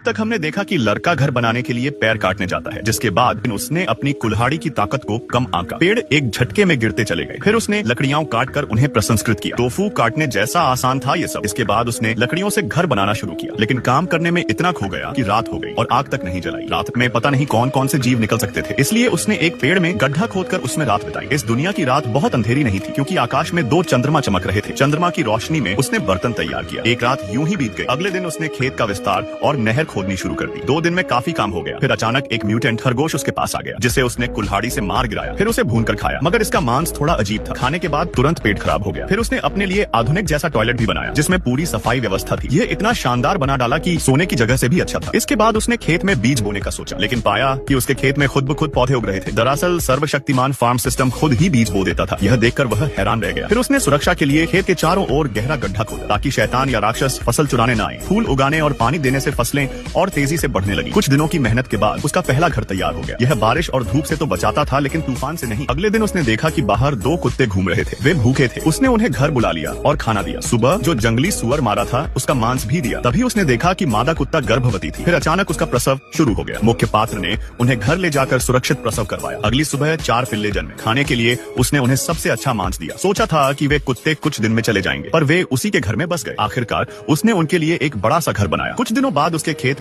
तक हमने देखा कि लड़का घर बनाने के लिए पेड़ काटने जाता है, जिसके बाद उसने अपनी कुल्हाड़ी की ताकत को कम आंका। पेड़ एक झटके में गिरते चले गए। फिर उसने लकड़ियां काट कर उन्हें प्रसंस्कृत किया। टोफू काटने जैसा आसान था ये सब। इसके बाद उसने लकड़ियों से घर बनाना शुरू किया, लेकिन काम करने में इतना खो गया कि रात हो गई और आग तक नहीं जलाई। रात में पता नहीं कौन कौन से जीव निकल सकते थे, इसलिए उसने एक पेड़ में गड्ढा खोदकर उसमें रात बिताई। इस दुनिया की रात बहुत अंधेरी नहीं थी, क्योंकि आकाश में 2 चंद्रमा चमक रहे थे। चंद्रमा की रोशनी में उसने बर्तन तैयार किया। एक रात यूं ही बीत गई। अगले दिन उसने खेत का विस्तार और नहर खोदनी शुरू कर दी। 2 दिन में काफी काम हो गया। फिर अचानक एक म्यूटेंट खरगोश उसके पास आ गया, जिसे उसने कुल्हाड़ी से मार गिराया। फिर उसे भूनकर खाया, मगर इसका मांस थोड़ा अजीब था। खाने के बाद तुरंत पेट खराब हो गया। फिर उसने अपने लिए आधुनिक जैसा टॉयलेट भी बनाया, जिसमें पूरी सफाई व्यवस्था थी। यह इतना शानदार बना डाला कि सोने की जगह से भी अच्छा था। इसके बाद उसने खेत में बीज बोने का सोचा, लेकिन पाया कि उसके खेत में खुद ब खुद पौधे उग रहे थे। दरअसल सर्वशक्तिमान फार्म सिस्टम खुद ही बीज बो देता था। यह देखकर वह हैरान रह गया। फिर उसने सुरक्षा के लिए खेत के चारों ओर गहरा गड्ढा खोदा, ताकि शैतान या राक्षस फसल चुराने न आए। फूल उगाने और पानी देने से फसलें और तेजी से बढ़ने लगी। कुछ दिनों की मेहनत के बाद उसका पहला घर तैयार हो गया। यह बारिश और धूप से तो बचाता था, लेकिन तूफान से नहीं। अगले दिन उसने देखा कि बाहर 2 कुत्ते घूम रहे थे। वे भूखे थे। उसने उन्हें घर बुला लिया और खाना दिया। सुबह जो जंगली सुअर मारा था उसका मांस भी दिया। तभी उसने देखा कि मादा कुत्ता गर्भवती थी। फिर अचानक उसका प्रसव शुरू हो गया। मुख्य पात्र ने उन्हें घर ले जाकर सुरक्षित प्रसव करवाया। अगली सुबह 4 पिल्ले जन्मे। खाने के लिए उसने उन्हें सबसे अच्छा मांस दिया। सोचा था कि वे कुत्ते कुछ दिन में चले जाएंगे, पर वे उसी के घर में बस गए। आखिरकार उसने उनके लिए एक बड़ा सा घर बनाया। कुछ दिनों बाद उसके खेत